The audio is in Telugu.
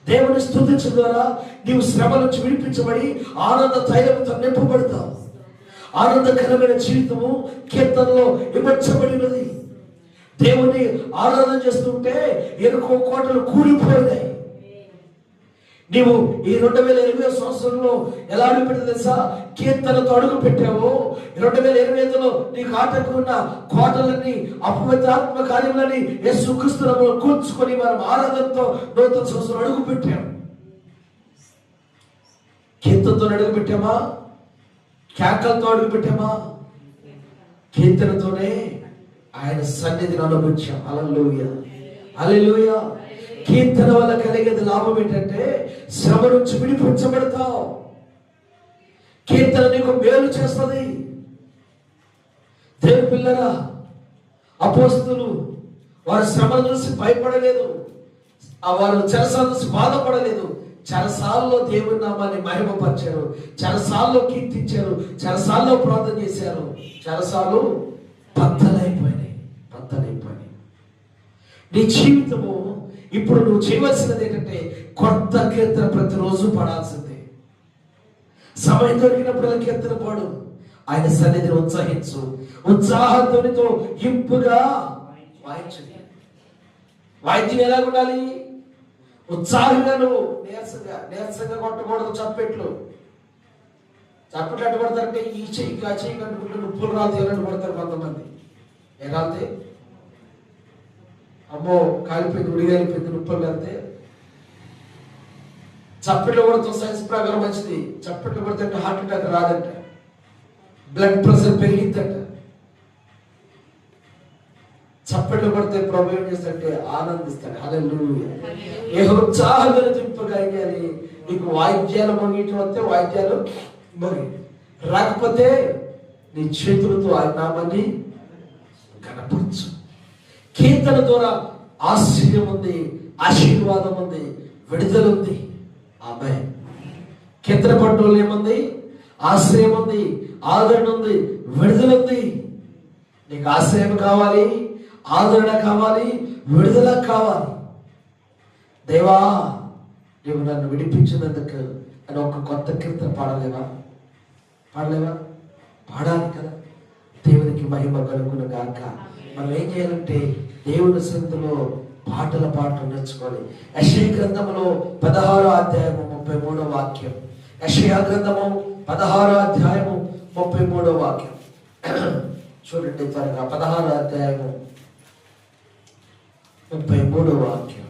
దేవుని స్తుతించడం ద్వారా నీవు శ్రమ నుంచి విడిపించబడి ఆనంద తైలంతో నింపబడతావు. ఆనందకరమైన జీవితము కీర్తనలో ఇవ్వబడినది. దేవుని ఆరాధన చేస్తుంటే ఎరుకో కోటలు కూలిపోయినాయి. నీవు ఈ 2020 సంవత్సరంలో ఎలా అడుగుపెట్టింది తెలుసా? కీర్తనతో అడుగు పెట్టావు. 2025లో నీకు ఆటంకం ఉన్న కోటలన్నీ అపవిత్రాత్మ కార్యములని యేసుక్రీస్తు నామములో కూర్చుకొని మనం ఆరాధనతో నూతన సంవత్సరం అడుగు పెట్టాము. కీర్తనతో అడుగు పెట్టామా? కేకలతో అడుగు పెట్టామా? కీర్తనతోనే ఆయన సన్నిధిని అనుభవించాం. హల్లెలూయా, హల్లెలూయా. కీర్తన వల్ల కలిగేది లాభం ఏంటంటే శ్రమ నుంచి విడిపించబడతావు. కీర్తన నీకు మేలు చేస్తుంది. దేవుని పిల్లరా, అపోస్తలులు వారి శ్రమను చూసి భయపడలేదు, వారు చెరసాల చూసి బాధపడలేదు. చెరసాల్లో దేవుని నామాన్ని మహిమపరిచారు, చెరసాల్లో కీర్తించారు, చెరసాల్లో ప్రార్థన చేశారు. చెరసాలు బద్దలైపోయినాయి. నీ జీవితము ఇప్పుడు నువ్వు చేయవలసినది ఏంటంటే కొత్త కీర్తన ప్రతిరోజు పాడాల్సిందే. సమయం దొరికినప్పుడు కీర్తన పాడు. ఆయన సన్నిధిని ఉత్సాహించు. ఉత్సాహంతో ఇంపుగా వాయించండి. వాయిద్యం ఎలా ఉండాలి? ఉత్సాహంగా, నువ్వు నీరసంగా కొట్టకూడదు. చప్పట్లు అట్టు కొడతారంటే ఈ చెయ్యి ఆ చెయ్యి కట్టుకుంటూ నుప్పులు రాదు ఎలాంటి కొడతారు కొంతమంది. ఏ కాలితే అమ్మో కాలిపోయింది, ఉడిగాలిపోయింది, నొప్పులు వెళ్తే చప్పట్లు కొడుతూ సైన్స్ ప్రకారం మంచిది. చప్పట్లు కొడితే హార్ట్ అటాక్ రాదంట, బ్లడ్ ప్రెషర్ పెరిగిద్దంట. చప్పట్లు కొడితే ప్రభు ఏం చేస్తాడంటే ఆనందిస్తాడు. హల్లెలూయా. ఏ ఉత్సాహంగా దింపగలిగాని నీకు వాయిద్యాలు మోగించడం వస్తే వాయిద్యాలు మోగి, రాకపోతే నీ చేతులతో ఆయన నామాన్ని కనపరచు. కీర్తన ద్వారా ఆశ్చర్యం ఉంది, ఆశీర్వాదం ఉంది, విడుదల ఉంది. ఆమేన్. కీర్తన పట్టులో ఏముంది? ఆశ్రయం ఉంది, ఆదరణ ఉంది, విడుదల ఉంది. నీకు ఆశ్రయం కావాలి, ఆదరణ కావాలి, విడుదల కావాలి. దేవా, నీవు నన్ను విడిపించినందుకు అని ఒక కొత్త కీర్తన పాడలేవా? పాడాలి కదా. దేవునికి మహిమ కలుగును గాక. మనం ఏం చేయాలంటే దేవుని సన్నిధిలో పాటలు నేర్చుకోవాలి. యెషయా గ్రంథములో 16వ అధ్యాయము 33వ వాక్యం. యెషయా గ్రంథము 16వ అధ్యాయము 33వ వాక్యం చూడండి త్వరగా. 16వ అధ్యాయము 33వ వాక్యం.